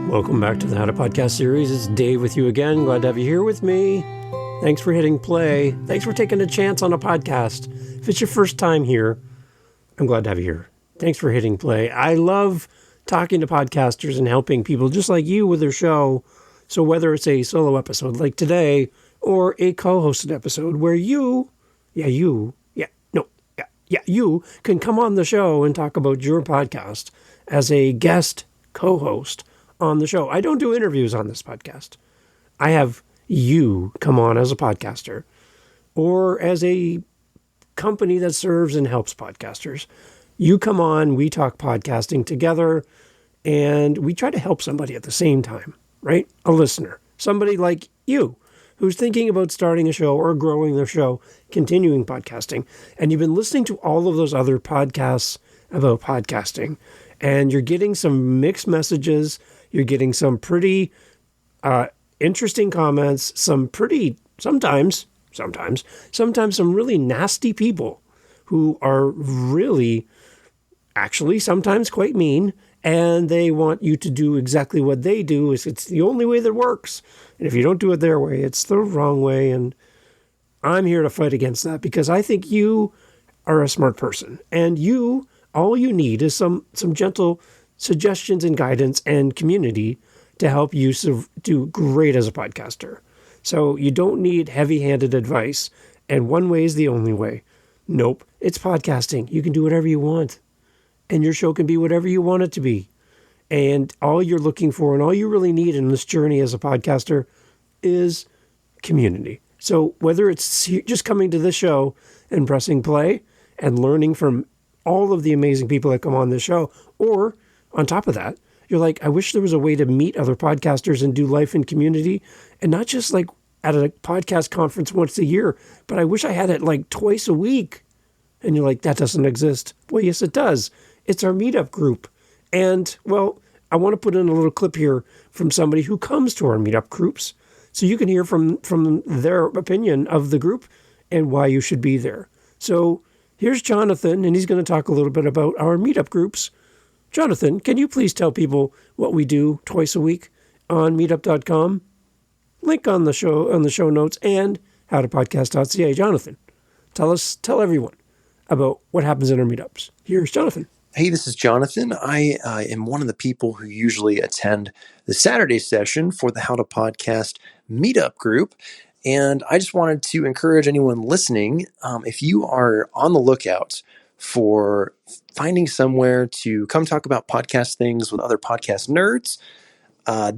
Welcome back to the How to Podcast series. It's Dave with you again. Glad to have you here with me. Thanks for hitting play. Thanks for taking a chance on a podcast. If it's your first time here, I'm glad to have you here. Thanks for hitting play. I love talking to podcasters and helping people just like you with their show. So whether it's a solo episode like today or a co-hosted episode where you can come on the show and talk about your podcast as a guest co-host on the show. I don't do interviews on this podcast. I have you come on as a podcaster or as a company that serves and helps podcasters. You come on, we talk podcasting together, and we try to help somebody at the same time, right? A listener, somebody like you who's thinking about starting a show or growing their show, continuing podcasting, and you've been listening to all of those other podcasts about podcasting, and you're getting some mixed messages. You're getting some pretty interesting comments, some sometimes some really nasty people who are really, actually, sometimes quite mean, and they want you to do exactly what they do. It's the only way that works. And if you don't do it their way, it's the wrong way. And I'm here to fight against that because I think you are a smart person, and all you need is some gentle suggestions and guidance and community to help you do great as a podcaster. So you don't need heavy-handed advice, and one way is the only way. Nope, it's podcasting. You can do whatever you want, and your show can be whatever you want it to be. And all you're looking for and all you really need in this journey as a podcaster is community. So whether it's just coming to this show and pressing play and learning from all of the amazing people that come on this show, or on top of that, you're like, I wish there was a way to meet other podcasters and do life in community, and not just like at a podcast conference once a year, but I wish I had it like twice a week. And you're like, that doesn't exist. Well, yes, it does. It's our meetup group. And, well, I want to put in a little clip here from somebody who comes to our meetup groups so you can hear from their opinion of the group and why you should be there. So here's Jonathan, and he's going to talk a little bit about our meetup groups. Jonathan, can you please tell people what we do twice a week on meetup.com? Link on the show notes and howtopodcast.ca. Jonathan, tell everyone about what happens in our meetups. Here's Jonathan. Hey, this is Jonathan. I am one of the people who usually attend the Saturday session for the How to Podcast meetup group. And I just wanted to encourage anyone listening, if you are on the lookout for finding somewhere to come talk about podcast things with other podcast nerds,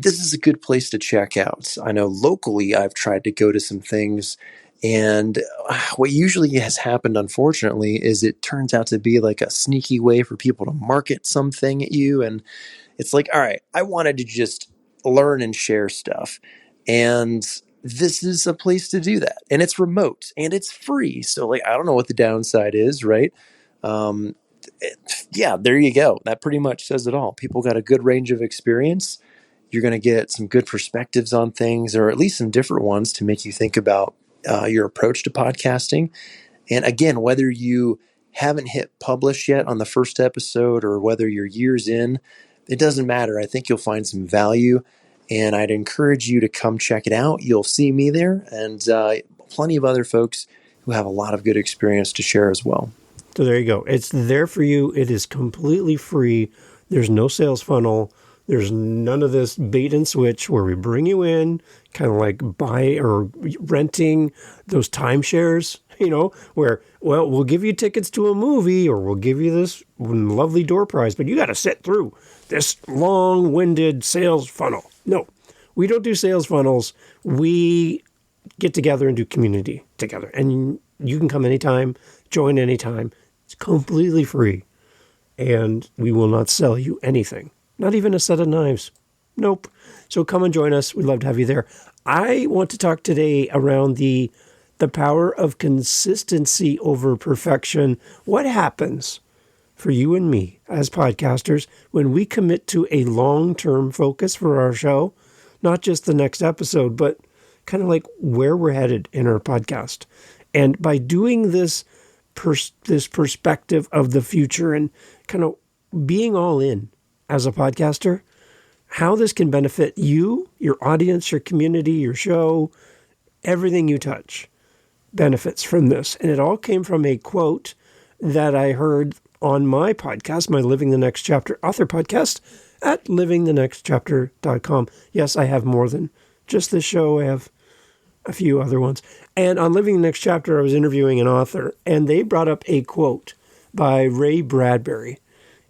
this is a good place to check out. I know locally I've tried to go to some things, and what usually has happened, unfortunately, is it turns out to be like a sneaky way for people to market something at you. And it's like, all right, I wanted to just learn and share stuff. And this is a place to do that. And it's remote and it's free. So like, I don't know what the downside is, right? Yeah, there you go. That pretty much says it all. People got a good range of experience. You're going to get some good perspectives on things, or at least some different ones to make you think about your approach to podcasting. And again, whether you haven't hit publish yet on the first episode or whether you're years in, it doesn't matter. I think you'll find some value, and I'd encourage you to come check it out. You'll see me there and plenty of other folks who have a lot of good experience to share as well. So there you go. It's there for you. It is completely free. There's no sales funnel. There's none of this bait and switch where we bring you in, kind of like buy or renting those timeshares, where, well, we'll give you tickets to a movie or we'll give you this lovely door prize, but you got to sit through this long-winded sales funnel. No, we don't do sales funnels. We get together and do community together. And you can come anytime, join anytime. It's completely free. And we will not sell you anything. Not even a set of knives. Nope. So come and join us. We'd love to have you there. I want to talk today around the power of consistency over perfection. What happens for you and me as podcasters when we commit to a long-term focus for our show? Not just the next episode, but kind of like where we're headed in our podcast. And by doing this perspective of the future and kind of being all in as a podcaster, how this can benefit you, your audience, your community, your show, everything you touch benefits from this. And it all came from a quote that I heard on my podcast, my Living the Next Chapter author podcast at livingthenextchapter.com. Yes, I have more than just this show. I have a few other ones. And on Living the Next Chapter, I was interviewing an author, and they brought up a quote by Ray Bradbury.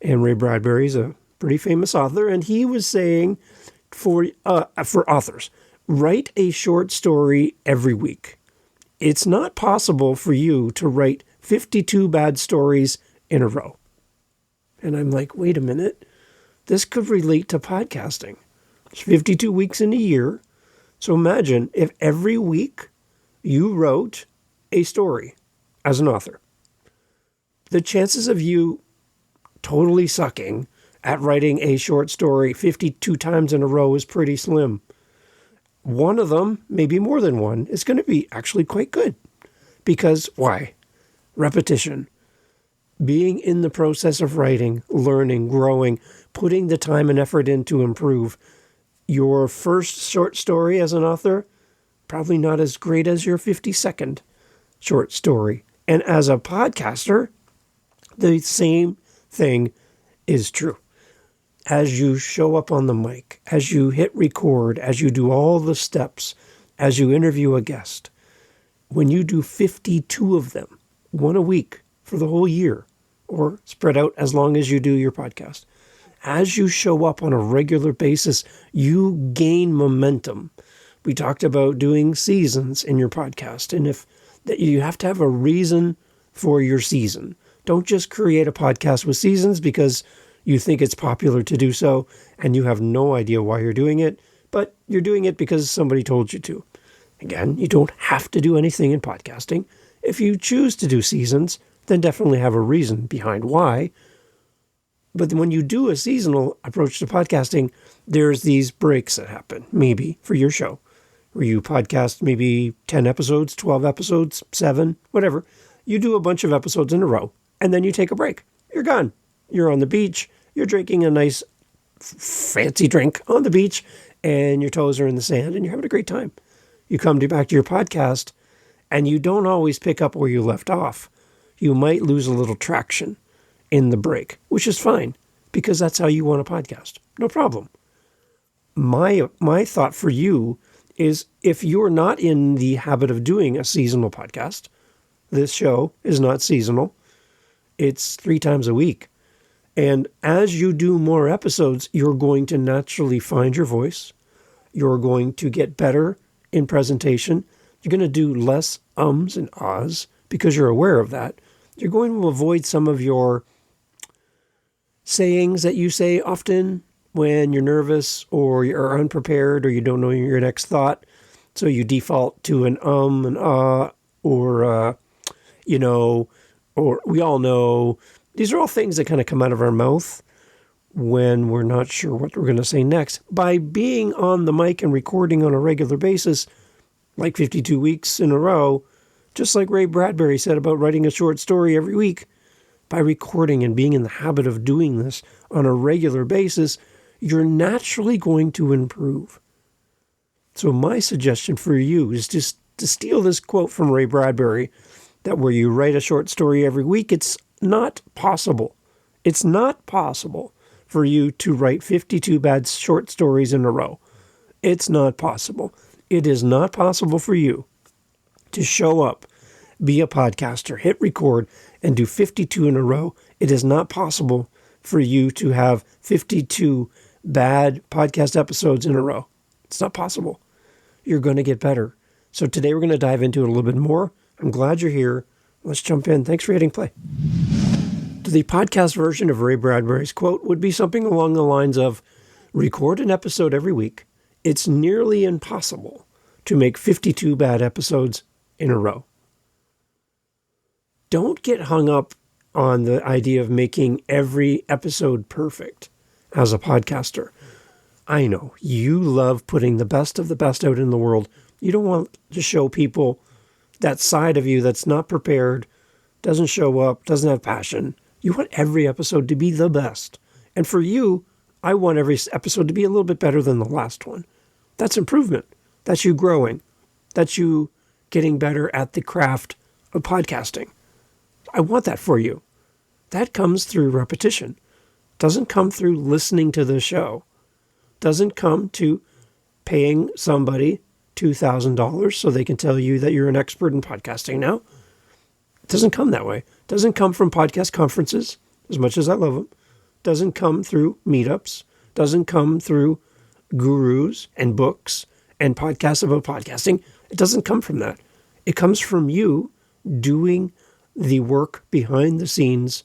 And Ray Bradbury is a pretty famous author, and he was saying for authors, write a short story every week. It's not possible for you to write 52 bad stories in a row. And I'm like, wait a minute. This could relate to podcasting. It's 52 weeks in a year. So imagine if every week you wrote a story as an author. The chances of you totally sucking at writing a short story 52 times in a row is pretty slim. One of them, maybe more than one, is going to be actually quite good. Because why? Repetition. Being in the process of writing, learning, growing, putting the time and effort in to improve. Your first short story as an author, probably not as great as your 52nd short story. And as a podcaster, the same thing is true. As you show up on the mic, as you hit record, as you do all the steps, as you interview a guest, when you do 52 of them, one a week for the whole year, or spread out as long as you do your podcast, as you show up on a regular basis, you gain momentum. We talked about doing seasons in your podcast, and if that you have to have a reason for your season. Don't just create a podcast with seasons because you think it's popular to do so, and you have no idea why you're doing it, but you're doing it because somebody told you to. Again, you don't have to do anything in podcasting. If you choose to do seasons, then definitely have a reason behind why. But when you do a seasonal approach to podcasting, there's these breaks that happen, maybe for your show, where you podcast maybe 10 episodes, 12 episodes, 7, whatever. You do a bunch of episodes in a row, and then you take a break. You're gone. You're on the beach. You're drinking a nice fancy drink on the beach, and your toes are in the sand, and you're having a great time. You come back to your podcast, and you don't always pick up where you left off. You might lose a little traction in the break, which is fine, because that's how you want a podcast. No problem. My thought for you is if you're not in the habit of doing a seasonal podcast, this show is not seasonal. It's 3 times a week. And as you do more episodes, you're going to naturally find your voice. You're going to get better in presentation. You're going to do less ums and ahs because you're aware of that. You're going to avoid some of your sayings that you say often when you're nervous or you're unprepared or you don't know your next thought. So you default to an and ah, or, or we all know. These are all things that kind of come out of our mouth when we're not sure what we're going to say next. By being on the mic and recording on a regular basis, like 52 weeks in a row, just like Ray Bradbury said about writing a short story every week, by recording and being in the habit of doing this on a regular basis, you're naturally going to improve. So my suggestion for you is just to steal this quote from Ray Bradbury, that where you write a short story every week, it's not possible. It's not possible for you to write 52 bad short stories in a row. It's not possible. It is not possible for you to show up, be a podcaster, hit record, and do 52 in a row. It is not possible for you to have 52 bad podcast episodes in a row. It's not possible. You're going to get better. So today we're going to dive into it a little bit more. I'm glad you're here. Let's jump in. Thanks for hitting play. The podcast version of Ray Bradbury's quote would be something along the lines of, record an episode every week. It's nearly impossible to make 52 bad episodes in a row. Don't get hung up on the idea of making every episode perfect as a podcaster. I know you love putting the best of the best out in the world. You don't want to show people that side of you that's not prepared, doesn't show up, doesn't have passion. You want every episode to be the best. And for you, I want every episode to be a little bit better than the last one. That's improvement. That's you growing. That's you getting better at the craft of podcasting. I want that for you. That comes through repetition. Doesn't come through listening to the show. Doesn't come to paying somebody $2,000 so they can tell you that you're an expert in podcasting now. It doesn't come that way. Doesn't come from podcast conferences, as much as I love them. Doesn't come through meetups. Doesn't come through gurus and books and podcasts about podcasting. It doesn't come from that. It comes from you doing the work behind the scenes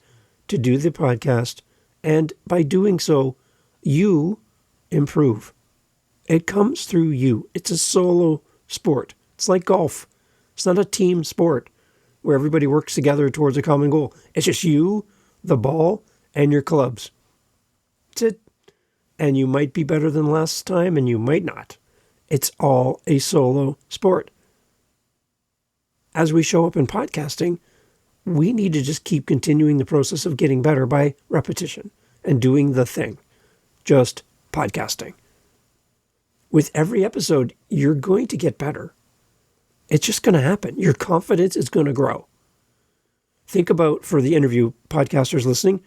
to do the podcast. And by doing so, you improve. It comes through you. It's a solo sport. It's like golf. It's not a team sport where everybody works together towards a common goal. It's just you, the ball, and your clubs. That's it. And you might be better than last time, and you might not. It's all a solo sport. As we show up in podcasting, we need to just keep continuing the process of getting better by repetition and doing the thing, just podcasting. With every episode, you're going to get better. It's just going to happen. Your confidence is going to grow. Think about, for the interview podcasters listening,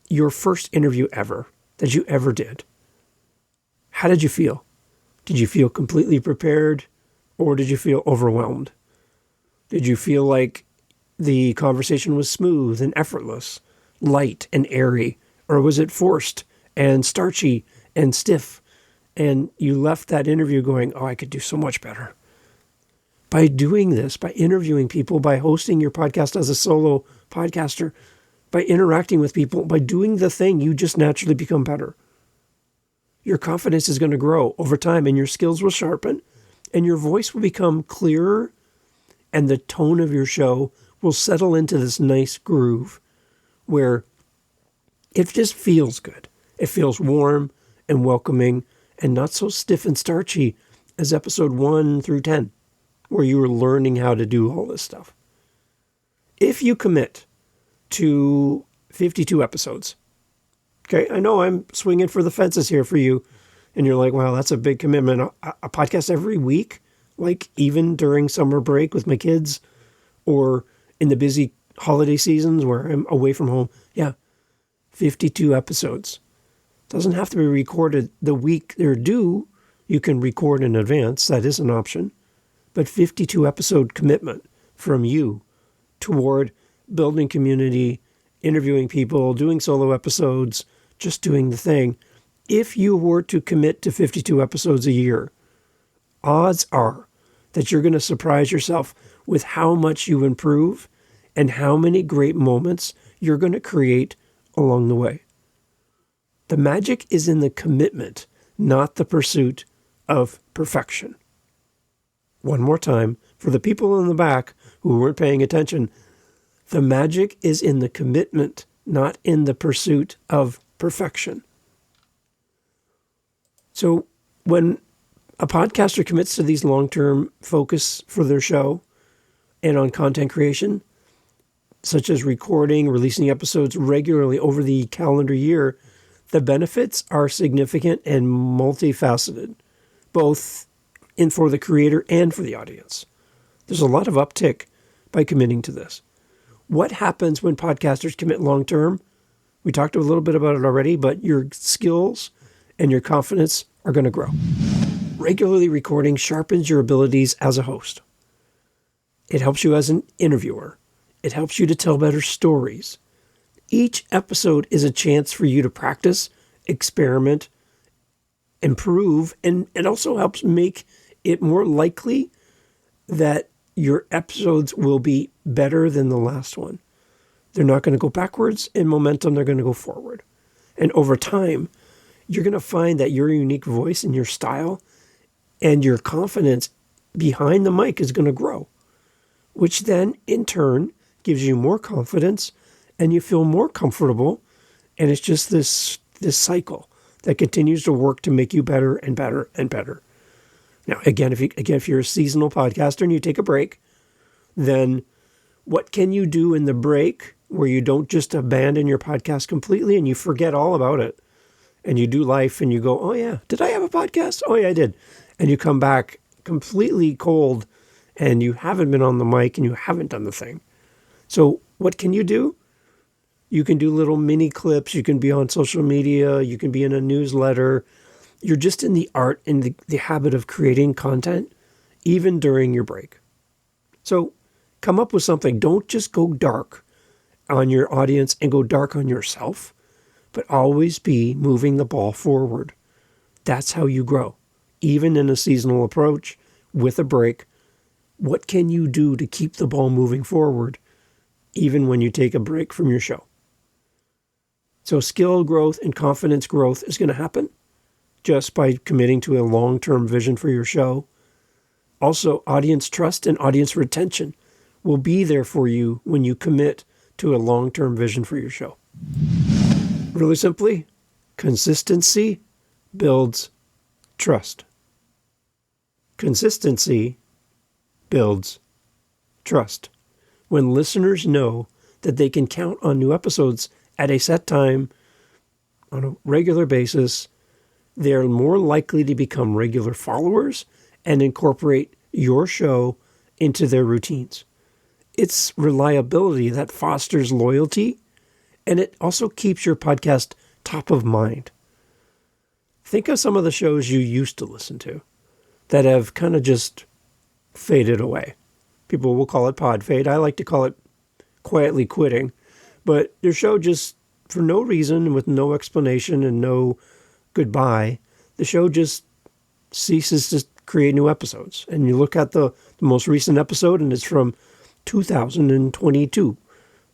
your first interview ever that you ever did. How did you feel? Did you feel completely prepared, or did you feel overwhelmed? Did you feel like the conversation was smooth and effortless, light and airy, or was it forced and starchy and stiff? And you left that interview going, oh, I could do so much better. By doing this, by interviewing people, by hosting your podcast as a solo podcaster, by interacting with people, by doing the thing, you just naturally become better. Your confidence is going to grow over time, and your skills will sharpen, and your voice will become clearer, and the tone of your show will settle into this nice groove where it just feels good. It feels warm and welcoming and not so stiff and starchy as episode 1 through 10, where you were learning how to do all this stuff. If you commit to 52 episodes, okay, I know I'm swinging for the fences here for you, and you're like, wow, that's a big commitment. A podcast every week, like even during summer break with my kids or in the busy holiday seasons where I'm away from home. Yeah, 52 episodes. Doesn't have to be recorded the week they're due. You can record in advance. That is an option. But 52 episode commitment from you toward building community, interviewing people, doing solo episodes, just doing the thing. If you were to commit to 52 episodes a year, odds are that you're going to surprise yourself with how much you improve and how many great moments you're going to create along the way. The magic is in the commitment, not the pursuit of perfection. One more time, for the people in the back who weren't paying attention, the magic is in the commitment, not in the pursuit of perfection. So when a podcaster commits to these long-term focus for their show and on content creation, such as recording, releasing episodes regularly over the calendar year, the benefits are significant and multifaceted, both for the creator and for the audience. There's a lot of uptick by committing to this. What happens when podcasters commit long-term? We talked a little bit about it already, but your skills and your confidence are going to grow. Regularly recording sharpens your abilities as a host. It helps you as an interviewer. It helps you to tell better stories. Each episode is a chance for you to practice, experiment, improve, and it also helps make it more likely that your episodes will be better than the last one. They're not going to go backwards in momentum, they're going to go forward. And over time, you're going to find that your unique voice and your style and your confidence behind the mic is going to grow, which then in turn gives you more confidence and you feel more comfortable. And it's just this cycle that continues to work to make you better and better and better. Now, if you're a seasonal podcaster and you take a break, then what can you do in the break where you don't just abandon your podcast completely and you forget all about it and you do life and you go, oh yeah, did I have a podcast? Oh yeah, I did. And you come back completely cold and you haven't been on the mic and you haven't done the thing. So what can you do? You can do little mini clips. You can be on social media. You can be in a newsletter. You're just in the art and the habit of creating content, even during your break. So come up with something. Don't just go dark on your audience and go dark on yourself, but always be moving the ball forward. That's how you grow. Even in a seasonal approach with a break, what can you do to keep the ball moving forward, even when you take a break from your show? So skill growth and confidence growth is going to happen just by committing to a long-term vision for your show. Also, audience trust and audience retention will be there for you when you commit to a long-term vision for your show. Really simply, consistency builds trust. Consistency builds trust. When listeners know that they can count on new episodes at a set time on a regular basis, they're more likely to become regular followers and incorporate your show into their routines. It's reliability that fosters loyalty, and it also keeps your podcast top of mind. Think of some of the shows you used to listen to that have kind of just faded away. People will call it pod fade. I like to call it quietly quitting. But your show just, for no reason, with no explanation and no goodbye, the show just ceases to create new episodes. And you look at the most recent episode and it's from 2022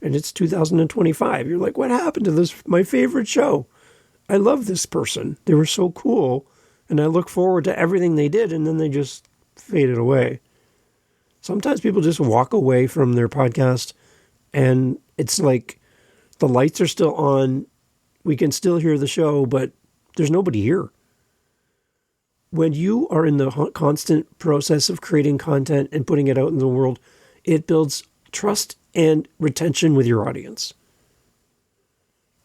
and it's 2025. You're like, what happened to this, my favorite show? I love this person. They were so cool. And I look forward to everything they did. And then they just faded away. Sometimes people just walk away from their podcast and it's like the lights are still on. We can still hear the show, but there's nobody here. When you are in the constant process of creating content and putting it out in the world, it builds trust and retention with your audience.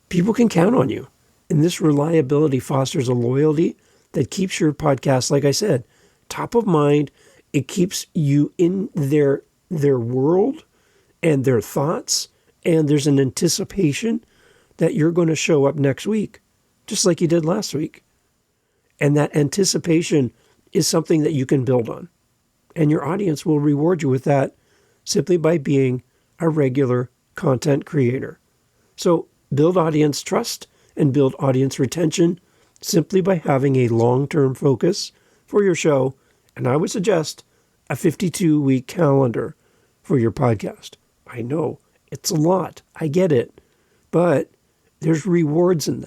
People can count on you. And this reliability fosters a loyalty that keeps your podcast, like I said, top of mind. It keeps you in their world and their thoughts. And there's an anticipation that you're going to show up next week, just like you did last week. And that anticipation is something that you can build on. And your audience will reward you with that simply by being a regular content creator. So build audience trust and build audience retention simply by having a long-term focus for your show. And I would suggest a 52-week calendar for your podcast. I know it's a lot. I get it. But there's rewards in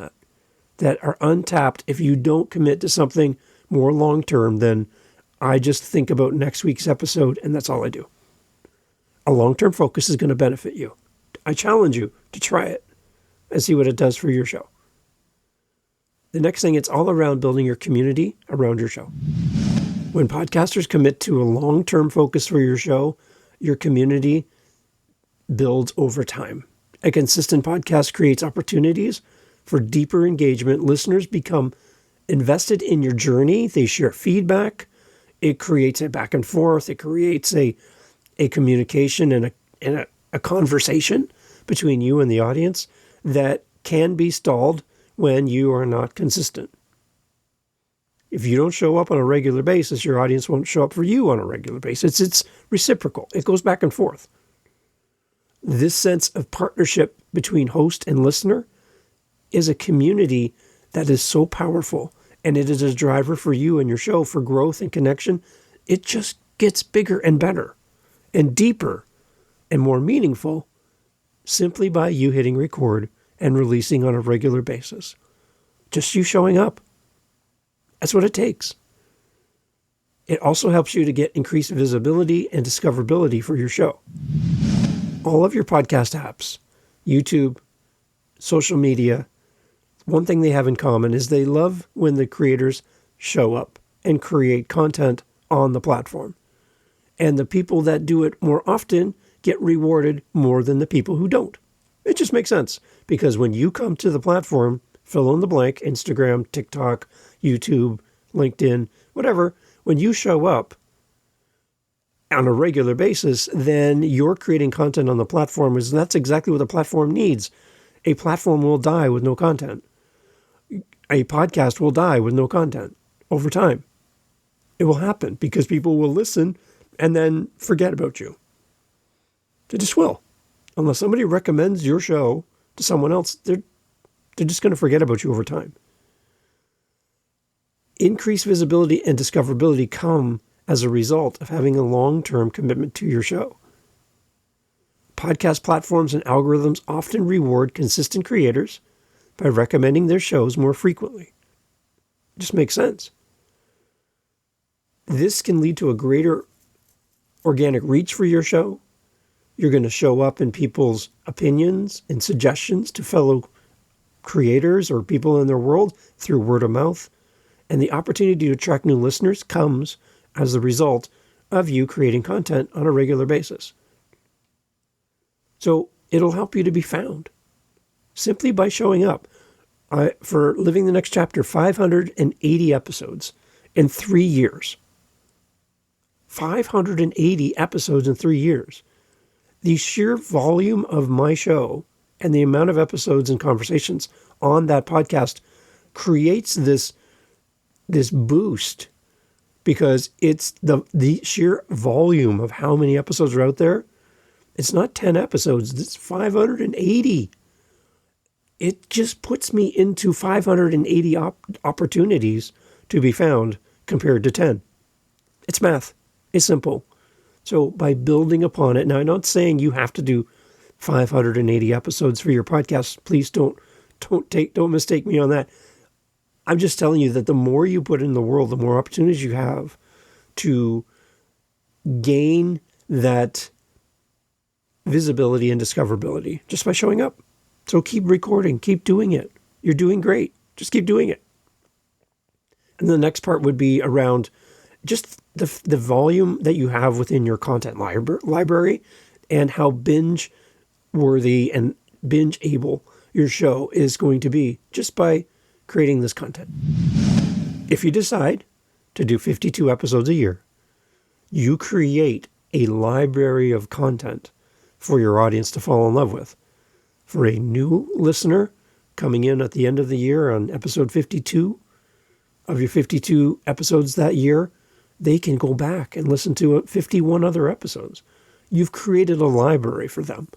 that are untapped if you don't commit to something more long-term than I just think about next week's episode and that's all I do. A long-term focus is going to benefit you. I challenge you to try it and see what it does for your show. The next thing, it's all around building your community around your show. When podcasters commit to a long-term focus for your show, your community builds over time. A consistent podcast creates opportunities for deeper engagement. Listeners become invested in your journey. They share feedback. It creates a back and forth. It creates a communication and a conversation between you and the audience that can be stalled when you are not consistent. If you don't show up on a regular basis, your audience won't show up for you on a regular basis. It's reciprocal. It goes back and forth. This sense of partnership between host and listener is a community that is so powerful, and it is a driver for you and your show for growth and connection. It just gets bigger and better and deeper and more meaningful simply by you hitting record and releasing on a regular basis. Just you showing up. That's what it takes. It also helps you to get increased visibility and discoverability for your show. All of your podcast apps, YouTube, social media, one thing they have in common is they love when the creators show up and create content on the platform. And the people that do it more often get rewarded more than the people who don't. It just makes sense because when you come to the platform, fill in the blank, Instagram, TikTok, YouTube, LinkedIn, whatever. When you show up on a regular basis, then you're creating content on the platform, and that's exactly what the platform needs. A platform will die with no content. A podcast will die with no content over time. It will happen because people will listen and then forget about you. They just will. Unless somebody recommends your show to someone else, they're just going to forget about you over time. Increased visibility and discoverability come as a result of having a long-term commitment to your show. Podcast platforms and algorithms often reward consistent creators by recommending their shows more frequently. It just makes sense. This can lead to a greater organic reach for your show. You're going to show up in people's opinions and suggestions to fellow creators or people in their world through word of mouth. And the opportunity to attract new listeners comes as the result of you creating content on a regular basis. So it'll help you to be found simply by showing up. For Living the Next Chapter, 580 episodes in 3 years. 580 episodes in 3 years. The sheer volume of my show and the amount of episodes and conversations on that podcast creates this boost because it's the sheer volume of how many episodes are out there. It's not 10 episodes, it's 580. It just puts me into 580 opportunities to be found compared to 10. It's math. It's simple. So by building upon it, now I'm not saying you have to do 580 episodes for your podcast. Please don't mistake me on that. I'm just telling you that the more you put in the world, the more opportunities you have to gain that visibility and discoverability just by showing up. So keep recording, keep doing it. You're doing great. Just keep doing it. And the next part would be around just the volume that you have within your content library and how binge worthy and binge able your show is going to be just by creating this content. If you decide to do 52 episodes a year, you create a library of content for your audience to fall in love with. For a new listener coming in at the end of the year on episode 52 of your 52 episodes that year, they can go back and listen to 51 other episodes. You've created a library for them,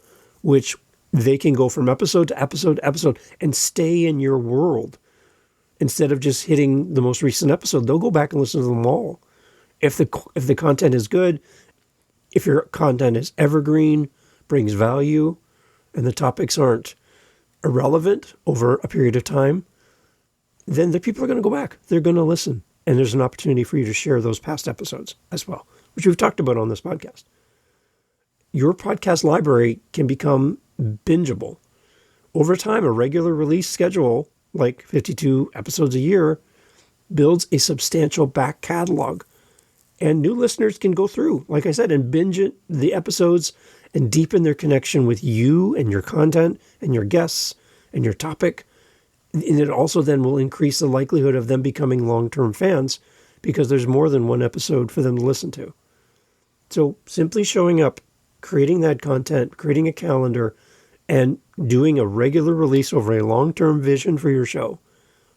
which they can go from episode to episode to episode and stay in your world. Instead of just hitting the most recent episode, they'll go back and listen to them all. If the content is good, if your content is evergreen, brings value, and the topics aren't irrelevant over a period of time, then the people are going to go back. They're going to listen. And there's an opportunity for you to share those past episodes as well, which we've talked about on this podcast. Your podcast library can become bingeable. Over time, a regular release schedule, like 52 episodes a year, builds a substantial back catalog. And new listeners can go through, like I said, and binge the episodes and deepen their connection with you and your content and your guests and your topic. And it also then will increase the likelihood of them becoming long-term fans because there's more than one episode for them to listen to. So simply showing up, creating that content, creating a calendar, and doing a regular release over a long-term vision for your show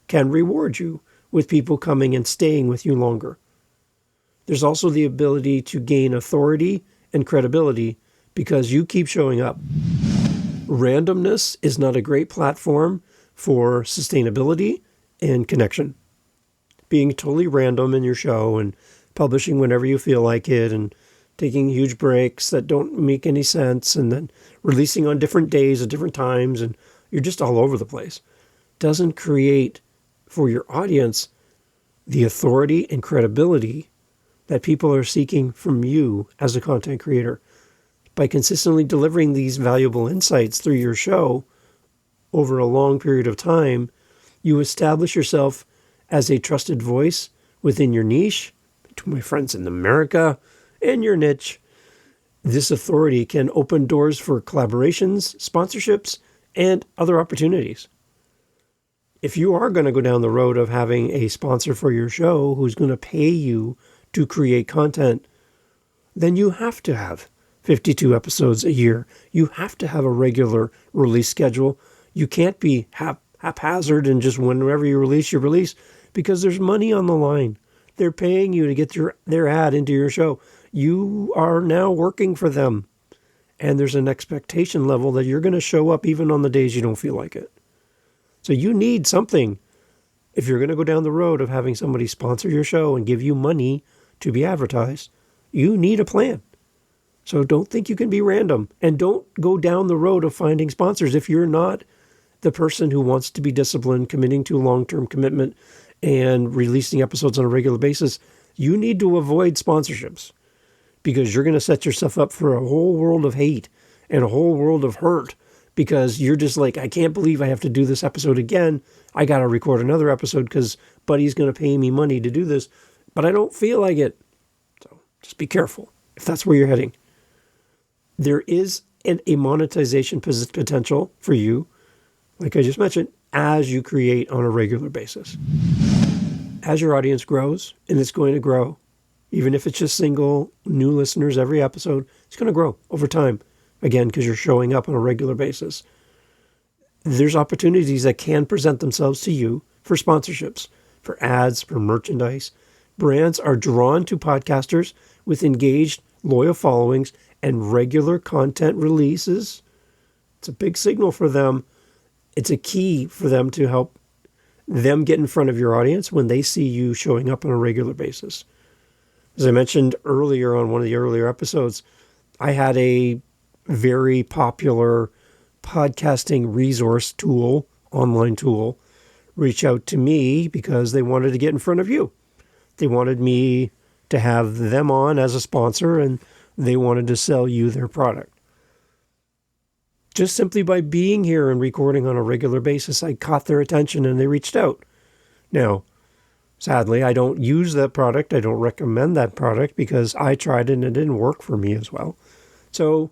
can reward you with people coming and staying with you longer. There's also the ability to gain authority and credibility because you keep showing up. Randomness is not a great platform for sustainability and connection. Being totally random in your show and publishing whenever you feel like it and taking huge breaks that don't make any sense and then releasing on different days at different times and you're just all over the place doesn't create for your audience the authority and credibility that people are seeking from you as a content creator. By consistently delivering these valuable insights through your show over a long period of time, you establish yourself as a trusted voice within your niche, to my friends in America, and your niche. This authority can open doors for collaborations, sponsorships, and other opportunities. If you are going to go down the road of having a sponsor for your show who's going to pay you to create content, then you have to have 52 episodes a year. You have to have a regular release schedule. You can't be haphazard and just whenever you release, because there's money on the line. They're paying you to get their ad into your show. You are now working for them. And there's an expectation level that you're going to show up even on the days you don't feel like it. So you need something. If you're going to go down the road of having somebody sponsor your show and give you money to be advertised, you need a plan. So don't think you can be random. And don't go down the road of finding sponsors if you're not the person who wants to be disciplined, committing to a long-term commitment, and releasing episodes on a regular basis. You need to avoid sponsorships because you're going to set yourself up for a whole world of hate and a whole world of hurt because you're just like, I can't believe I have to do this episode again. I got to record another episode because Buddy's going to pay me money to do this, but I don't feel like it. So just be careful if that's where you're heading. There is a monetization potential for you, like I just mentioned, as you create on a regular basis. As your audience grows, and it's going to grow, even if it's just single new listeners every episode, it's going to grow over time. Again, because you're showing up on a regular basis. There's opportunities that can present themselves to you for sponsorships, for ads, for merchandise. Brands are drawn to podcasters with engaged, loyal followings and regular content releases. It's a big signal for them. It's a key for them to help them get in front of your audience when they see you showing up on a regular basis. As I mentioned earlier on one of the earlier episodes, I had a very popular podcasting resource tool, online tool, reach out to me because they wanted to get in front of you. They wanted me to have them on as a sponsor and they wanted to sell you their product. Just simply by being here and recording on a regular basis, I caught their attention and they reached out. Now, sadly, I don't use that product. I don't recommend that product because I tried it and it didn't work for me as well. So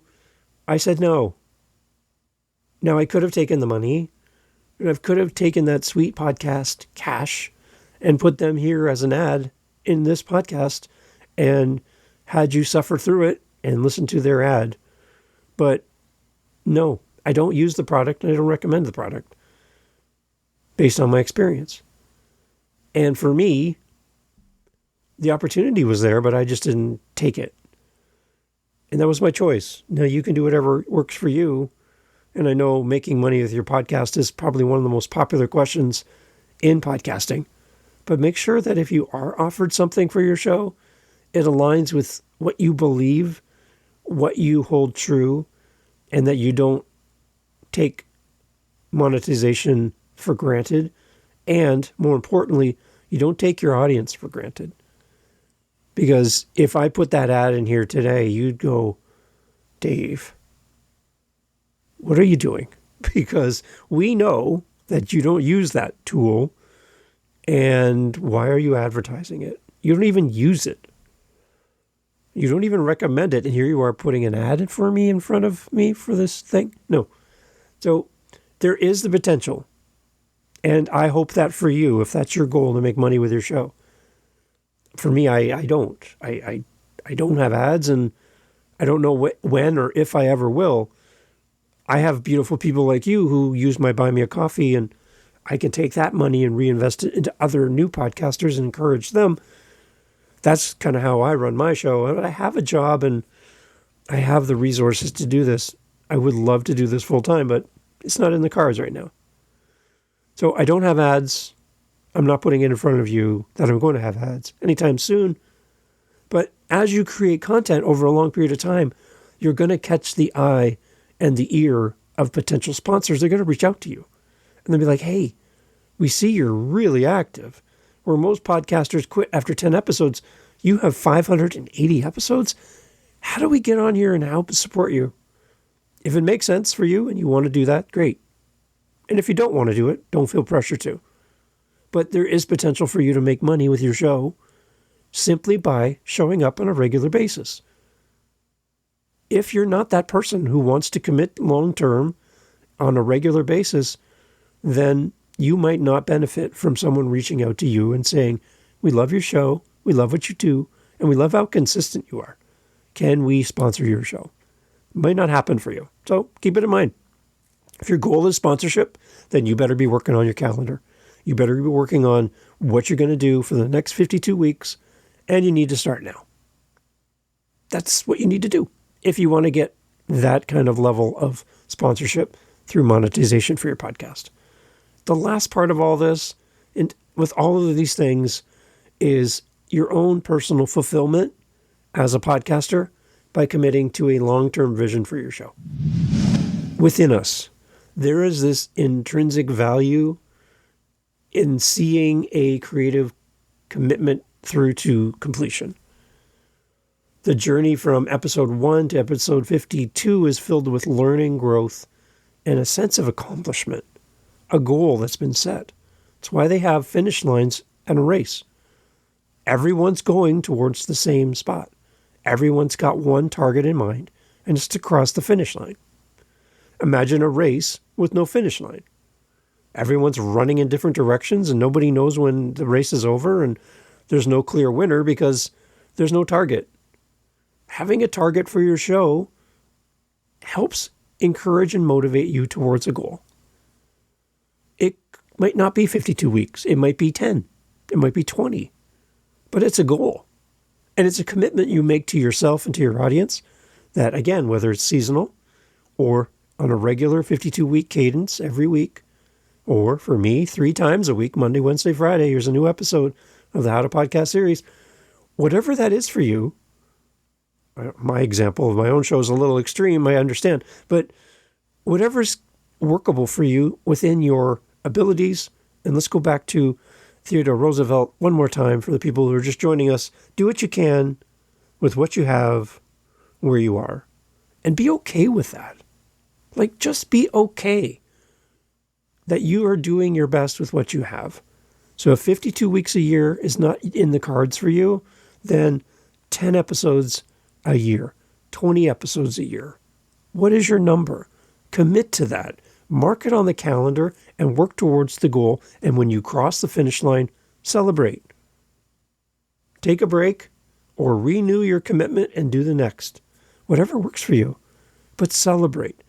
I said no. Now, I could have taken the money and I could have taken that sweet podcast cash and put them here as an ad in this podcast and had you suffer through it and listen to their ad. But no, I don't use the product and I don't recommend the product based on my experience. And for me, the opportunity was there, but I just didn't take it. And that was my choice. Now you can do whatever works for you. And I know making money with your podcast is probably one of the most popular questions in podcasting. But make sure that if you are offered something for your show, it aligns with what you believe, what you hold true, and that you don't take monetization for granted. And more importantly, you don't take your audience for granted. Because if I put that ad in here today, you'd go, Dave, what are you doing? Because we know that you don't use that tool. And why are you advertising it? You don't even use it. You don't even recommend it. And here you are putting an ad for me in front of me for this thing. No. So there is the potential. And I hope that for you, if that's your goal to make money with your show. For me, I don't. I don't have ads and I don't know when or if I ever will. I have beautiful people like you who use my Buy Me a Coffee and I can take that money and reinvest it into other new podcasters and encourage them. That's kind of how I run my show. I have a job and I have the resources to do this. I would love to do this full time, but it's not in the cards right now. So I don't have ads. I'm not putting it in front of you that I'm going to have ads anytime soon. But as you create content over a long period of time, you're going to catch the eye and the ear of potential sponsors. They're going to reach out to you. And they'll be like, hey, we see you're really active. Where most podcasters quit after 10 episodes, you have 580 episodes. How do we get on here and help support you? If it makes sense for you and you want to do that, great. And if you don't want to do it, don't feel pressure to. But there is potential for you to make money with your show simply by showing up on a regular basis. If you're not that person who wants to commit long-term on a regular basis, then you might not benefit from someone reaching out to you and saying, we love your show, we love what you do, and we love how consistent you are. Can we sponsor your show? It might not happen for you. So keep it in mind. If your goal is sponsorship, then you better be working on your calendar. You better be working on what you're going to do for the next 52 weeks, and you need to start now. That's what you need to do if you want to get that kind of level of sponsorship through monetization for your podcast. The last part of all this, and with all of these things, is your own personal fulfillment as a podcaster by committing to a long-term vision for your show. Within us, there is this intrinsic value in seeing a creative commitment through to completion. The journey from episode 1 to episode 52 is filled with learning, growth, and a sense of accomplishment, a goal that's been set. It's why they have finish lines and a race. Everyone's going towards the same spot. Everyone's got one target in mind, and it's to cross the finish line. Imagine a race with no finish line. Everyone's running in different directions, and nobody knows when the race is over, and there's no clear winner because there's no target. Having a target for your show helps encourage and motivate you towards a goal. It might not be 52 weeks. It might be 10. It might be 20. But it's a goal. And it's a commitment you make to yourself and to your audience that, again, whether it's seasonal or on a regular 52-week cadence every week, or for me, 3 times a week, Monday, Wednesday, Friday, here's a new episode of the How to Podcast series. Whatever that is for you, my example of my own show is a little extreme, I understand, but whatever's workable for you within your abilities, and let's go back to Theodore Roosevelt one more time for the people who are just joining us. Do what you can with what you have where you are, and be okay with that. Like, just be okay that you are doing your best with what you have. So if 52 weeks a year is not in the cards for you, then 10 episodes a year, 20 episodes a year. What is your number? Commit to that. Mark it on the calendar and work towards the goal. And when you cross the finish line, celebrate. Take a break or renew your commitment and do the next. Whatever works for you. But celebrate.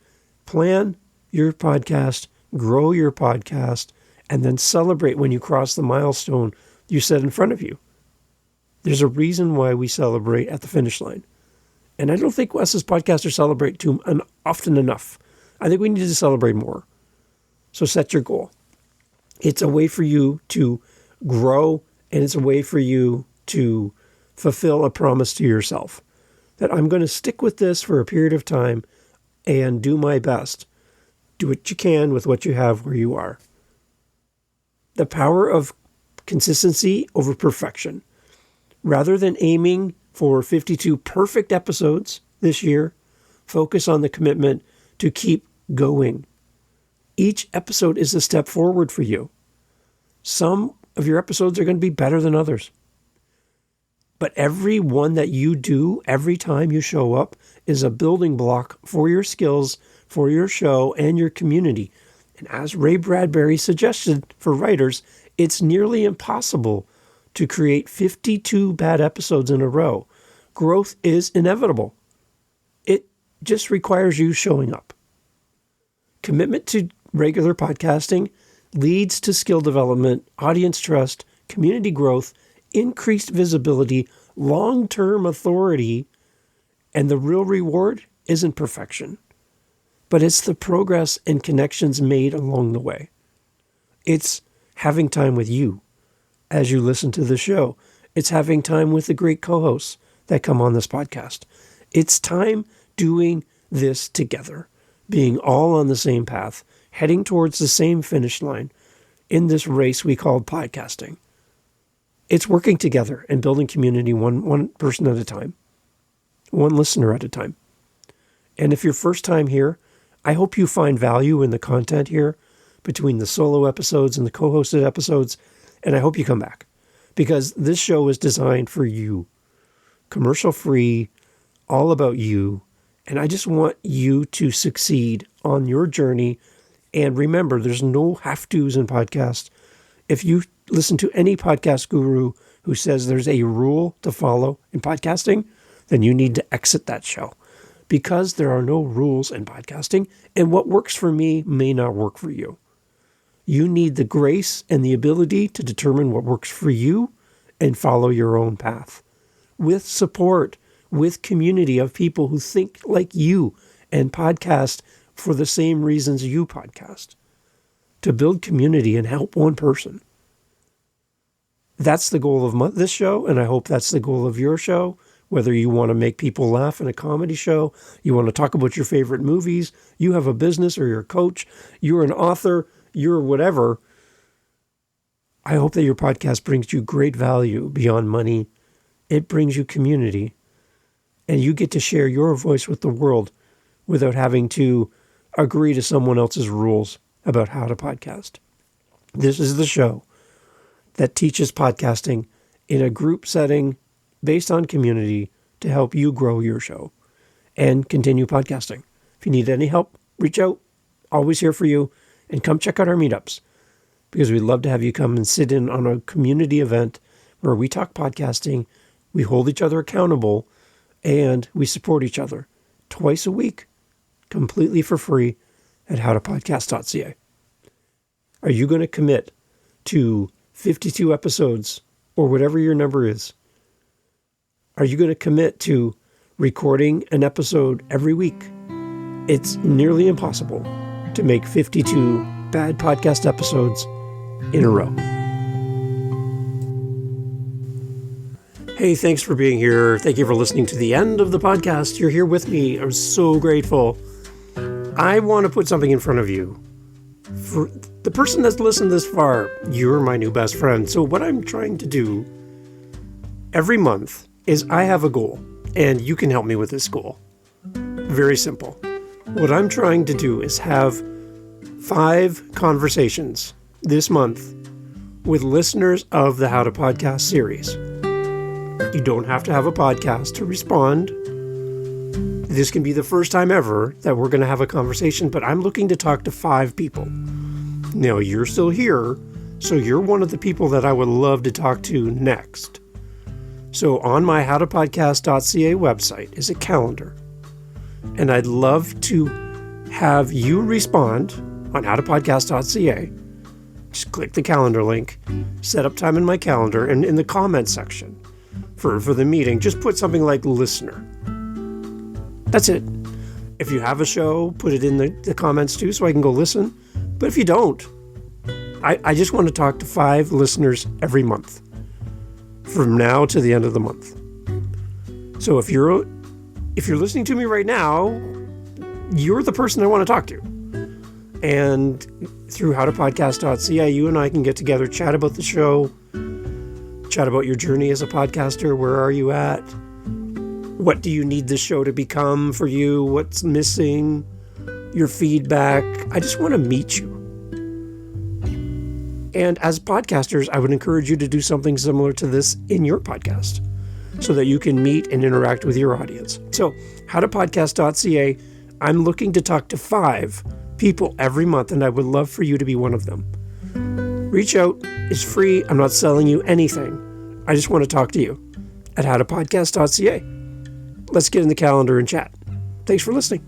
Plan your podcast, grow your podcast, and then celebrate when you cross the milestone you set in front of you. There's a reason why we celebrate at the finish line. And I don't think us as podcasters celebrate too often enough. I think we need to celebrate more. So set your goal. It's a way for you to grow, and it's a way for you to fulfill a promise to yourself that I'm going to stick with this for a period of time and do my best. Do what you can with what you have where you are. The power of consistency over perfection. Rather than aiming for 52 perfect episodes this year, focus on the commitment to keep going. Each episode is a step forward for you. Some of your episodes are going to be better than others. But every one that you do, every time you show up, is a building block for your skills, for your show, and your community. And as Ray Bradbury suggested for writers, it's nearly impossible to create 52 bad episodes in a row. Growth is inevitable. It just requires you showing up. Commitment to regular podcasting leads to skill development, audience trust, community growth, increased visibility, long-term authority, and the real reward isn't perfection, but it's the progress and connections made along the way. It's having time with you as you listen to the show. It's having time with the great co-hosts that come on this podcast. It's time doing this together, being all on the same path, heading towards the same finish line in this race we call podcasting. It's working together and building community one person at a time, one listener at a time. And if you're first time here, I hope you find value in the content here between the solo episodes and the co-hosted episodes, and I hope you come back because this show is designed for you, commercial free, all about you, and I just want you to succeed on your journey And remember, there's no have-tos in podcasts. If you listen to any podcast guru who says there's a rule to follow in podcasting, then you need to exit that show, because there are no rules in podcasting, and what works for me may not work for you. You need the grace and the ability to determine what works for you and follow your own path with support, with community of people who think like you and podcast for the same reasons you podcast, to build community and help one person. That's the goal of this show, and I hope that's the goal of your show. Whether you want to make people laugh in a comedy show, you want to talk about your favorite movies, you have a business or you're a coach, you're an author, you're whatever. I hope that your podcast brings you great value beyond money. It brings you community, and you get to share your voice with the world without having to agree to someone else's rules about how to podcast. This is the show that teaches podcasting in a group setting based on community to help you grow your show and continue podcasting. If you need any help, reach out. Always here for you. And come check out our meetups, because we'd love to have you come and sit in on a community event where we talk podcasting, we hold each other accountable, and we support each other twice a week, completely for free at howtopodcast.ca. Are you going to commit to 52 episodes or whatever your number is? Are you going to commit to recording an episode every week? It's nearly impossible to make 52 bad podcast episodes in a row. Hey, thanks for being here. Thank you for listening to the end of the podcast. You're here with me. I'm so grateful. I want to put something in front of you. For the person that's listened this far, you're my new best friend. So what I'm trying to do every month is I have a goal, and you can help me with this goal. Very simple. What I'm trying to do is have 5 conversations this month with listeners of the How to Podcast series. You don't have to have a podcast to respond. This can be the first time ever that we're going to have a conversation, but I'm looking to talk to 5 people. Now, you're still here, so you're one of the people that I would love to talk to next. So on my howtopodcast.ca website is a calendar, and I'd love to have you respond on howtopodcast.ca. Just click the calendar link, set up time in my calendar, and in the comments section for the meeting, just put something like listener. That's it. If you have a show, put it in the comments too so I can go listen. But if you don't, I just want to talk to 5 listeners every month from now to the end of the month. So if you're listening to me right now, you're the person I want to talk to. And through howtopodcast.ca, you and I can get together, chat about the show, chat about your journey as a podcaster. Where are you at? What do you need this show to become for you? What's missing? Your feedback. I just want to meet you. And as podcasters, I would encourage you to do something similar to this in your podcast so that you can meet and interact with your audience. So, howtopodcast.ca, I'm looking to talk to 5 people every month, and I would love for you to be one of them. Reach out. It's free. I'm not selling you anything. I just want to talk to you at howtopodcast.ca. Let's get in the calendar and chat. Thanks for listening.